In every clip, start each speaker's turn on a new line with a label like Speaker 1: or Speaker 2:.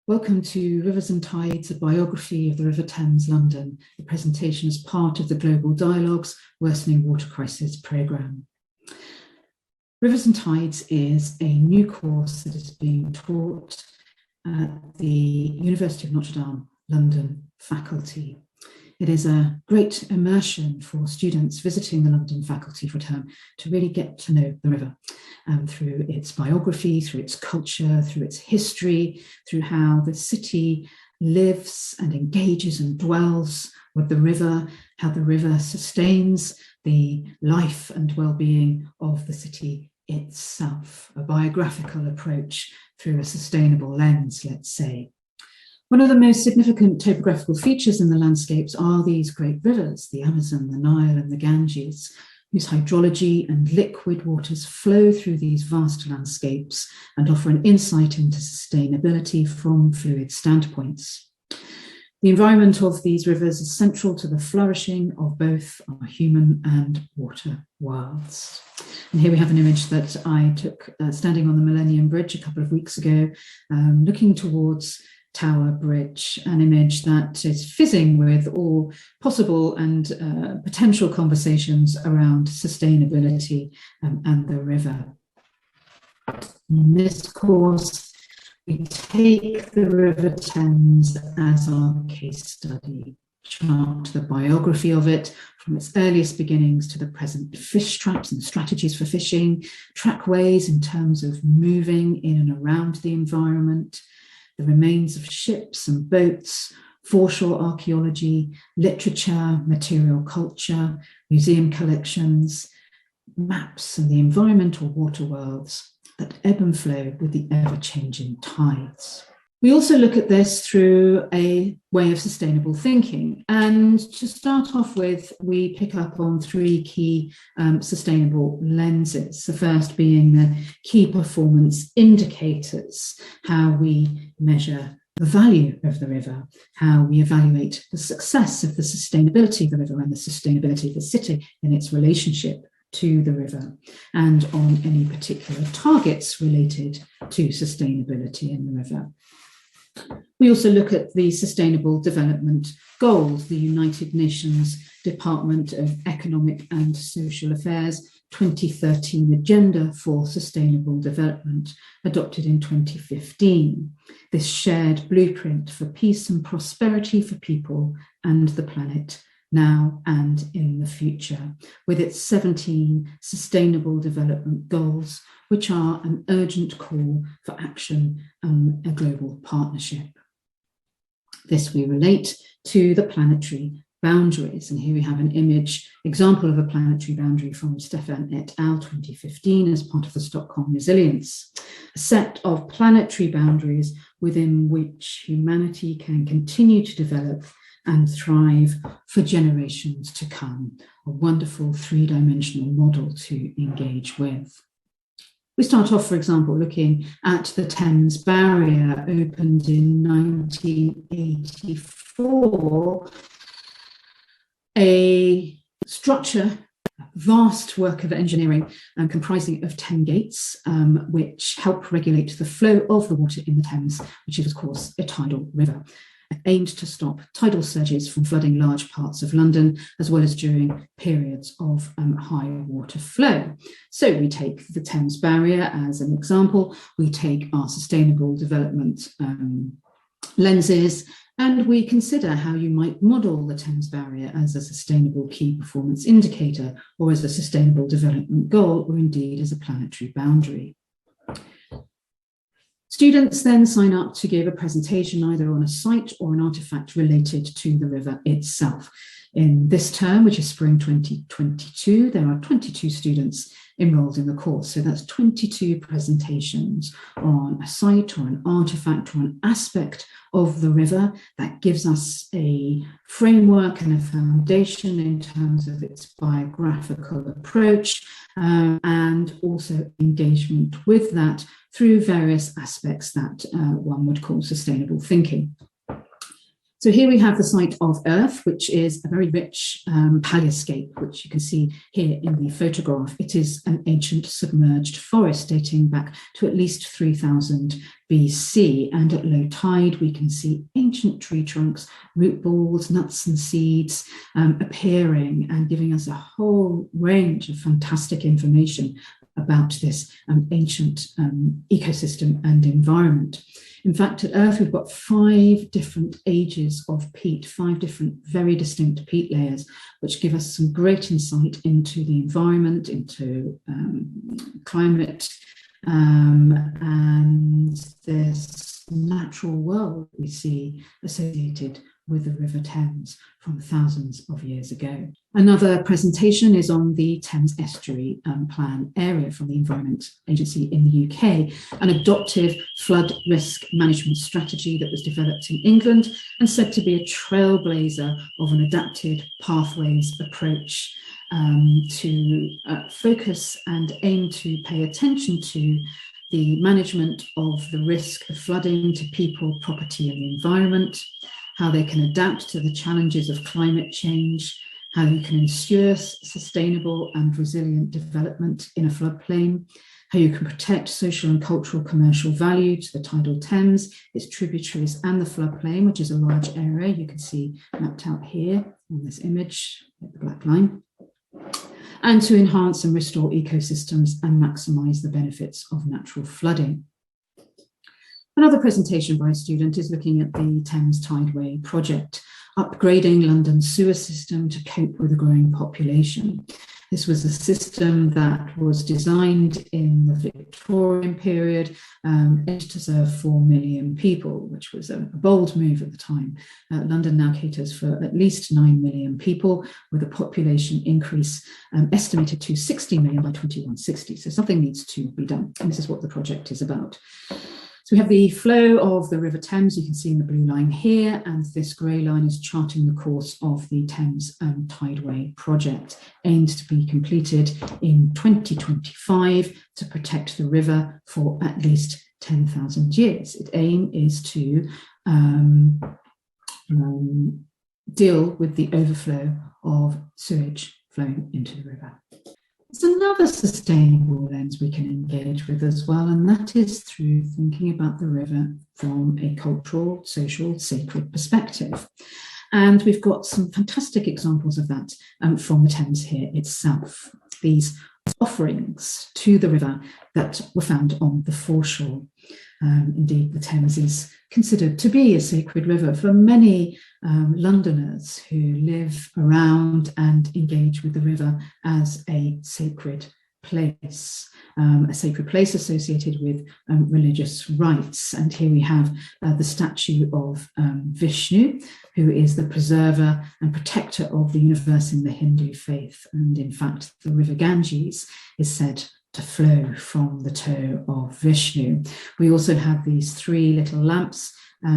Speaker 1: Welcome to Rivers and Tides, a biography of the River Thames, London. The presentation is part of the Global Dialogue's Worsening Water Crisis programme. Rivers and Tides is a new course that is being taught at the University of Notre Dame, London faculty. It is a great immersion for students visiting the London faculty for a term to really get to know the river through its biography, through its culture, through its history, through how the city lives and engages and dwells with the river, how the river sustains the life and well-being of the city itself, a biographical approach through a sustainable lens, let's say. One of the most significant topographical features in the landscapes are these great rivers, the Amazon, the Nile and the Ganges, whose hydrology and liquid waters flow through these vast landscapes and offer an insight into sustainability from fluid standpoints. The environment of these rivers is central to the flourishing of both our human and water worlds. And here we have an image that I took standing on the Millennium Bridge a couple of weeks ago, looking towards Tower Bridge, an image that is fizzing with all possible and potential conversations around sustainability and the river. In this course, we take the River Thames as our case study, chart the biography of it from its earliest beginnings to the present, fish traps and strategies for fishing, trackways in terms of moving in and around the environment, the remains of ships and boats, foreshore archaeology, literature, material culture, museum collections, maps and the environmental water worlds that ebb and flow with the ever-changing tides. We also look at this through a way of sustainable thinking. And to start off with, we pick up on three key sustainable lenses. The first being the key performance indicators, how we measure the value of the river, how we evaluate the success of the sustainability of the river and the sustainability of the city in its relationship to the river, and on any particular targets related to sustainability in the river. We also look at the Sustainable Development Goals, the United Nations Department of Economic and Social Affairs 2013 Agenda for Sustainable Development, adopted in 2015. This shared blueprint for peace and prosperity for people and the planet now and in the future, with its 17 Sustainable Development Goals, which are an urgent call for action and a global partnership. This we relate to the planetary boundaries. And here we have an example of a planetary boundary from Stefan et al. 2015 as part of the Stockholm Resilience, a set of planetary boundaries within which humanity can continue to develop and thrive for generations to come, a wonderful three-dimensional model to engage with. We start off, for example, looking at the Thames Barrier, opened in 1984, a structure, vast work of engineering comprising of 10 gates, which help regulate the flow of the water in the Thames, which is, of course, a tidal river, aimed to stop tidal surges from flooding large parts of London, as well as during periods of high water flow. So we take the Thames Barrier as an example, we take our sustainable development lenses, and we consider how you might model the Thames Barrier as a sustainable key performance indicator, or as a sustainable development goal, or indeed as a planetary boundary. Students then sign up to give a presentation either on a site or an artefact related to the river itself. In this term, which is spring 2022, there are 22 students enrolled in the course. So that's 22 presentations on a site or an artefact or an aspect of the river that gives us a framework and a foundation in terms of its biographical approach, and also engagement with that through various aspects that one would call sustainable thinking. So here we have the site of Earth, which is a very rich palaeoscape, which you can see here in the photograph. It is an ancient submerged forest dating back to at least 3000 BC. And at low tide, we can see ancient tree trunks, root balls, nuts and seeds appearing and giving us a whole range of fantastic information about this ancient ecosystem and environment. In fact, at Earth, we've got 5 different ages of peat, 5 different very distinct peat layers, which give us some great insight into the environment, into climate, and this natural world we see associated with the River Thames from thousands of years ago. Another presentation is on the Thames Estuary Plan area from the Environment Agency in the UK, an adoptive flood risk management strategy that was developed in England and said to be a trailblazer of an adapted pathways approach to focus and aim to pay attention to the management of the risk of flooding to people, property and the environment, how they can adapt to the challenges of climate change, how you can ensure sustainable and resilient development in a floodplain, how you can protect social and cultural commercial value to the tidal Thames, its tributaries and the floodplain, which is a large area you can see mapped out here on this image, the black line, and to enhance and restore ecosystems and maximise the benefits of natural flooding. Another presentation by a student is looking at the Thames Tideway project, upgrading London's sewer system to cope with a growing population. This was a system that was designed in the Victorian period to serve 4 million people, which was a bold move at the time. London now caters for at least 9 million people, with a population increase estimated to 60 million by 2160. So something needs to be done, and this is what the project is about. So we have the flow of the River Thames, you can see in the blue line here, and this grey line is charting the course of the Thames Tideway project, aimed to be completed in 2025 to protect the river for at least 10,000 years. Its aim is to deal with the overflow of sewage flowing into the river. There's another sustainable lens we can engage with as well, and that is through thinking about the river from a cultural, social, sacred perspective. And we've got some fantastic examples of that from the Thames here itself. These offerings to the river that were found on the foreshore. Indeed, the Thames is considered to be a sacred river for many Londoners who live around and engage with the river as a sacred place associated with religious rites. And here we have the statue of Vishnu, who is the preserver and protector of the universe in the Hindu faith. And in fact, the River Ganges is said to flow from the toe of Vishnu. We also have these 3 little lamps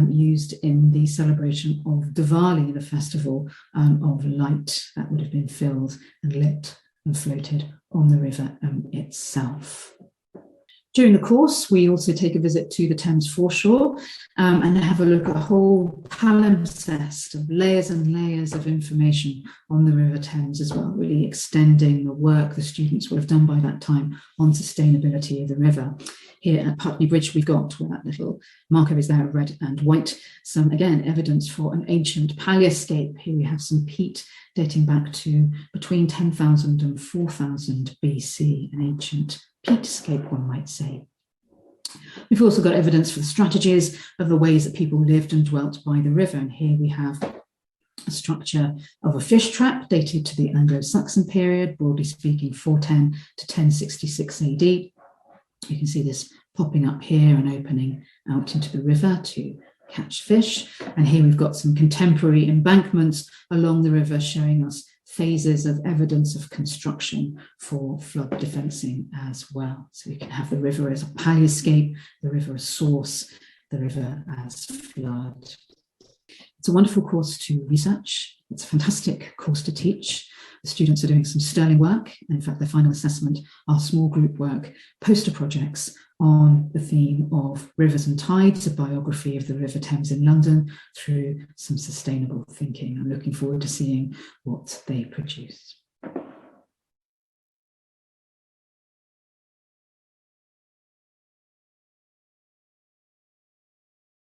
Speaker 1: used in the celebration of Diwali, the festival of light, that would have been filled and lit and floated on the river itself. During the course, we also take a visit to the Thames foreshore and have a look at a whole palimpsest of layers and layers of information on the River Thames as well, really extending the work the students would have done by that time on sustainability of the river. Here at Putney Bridge, we've got, where that little marker is there, red and white, some, again, evidence for an ancient palaeoscape. Here we have some peat dating back to between 10,000 and 4,000 BC, an ancient peatscape, one might say. We've also got evidence for the strategies of the ways that people lived and dwelt by the river. And here we have a structure of a fish trap dated to the Anglo-Saxon period, broadly speaking 410 to 1066 AD. You can see this popping up here and opening out into the river to catch fish. And here we've got some contemporary embankments along the river showing us phases of evidence of construction for flood defencing as well. So we can have the river as a palaeoscape, the river as source, the river as flood. It's a wonderful course to research. It's a fantastic course to teach. The students are doing some sterling work. In fact, their final assessment are small group work, poster projects on the theme of rivers and tides, a biography of the River Thames in London through some sustainable thinking. I'm looking forward to seeing what they produce.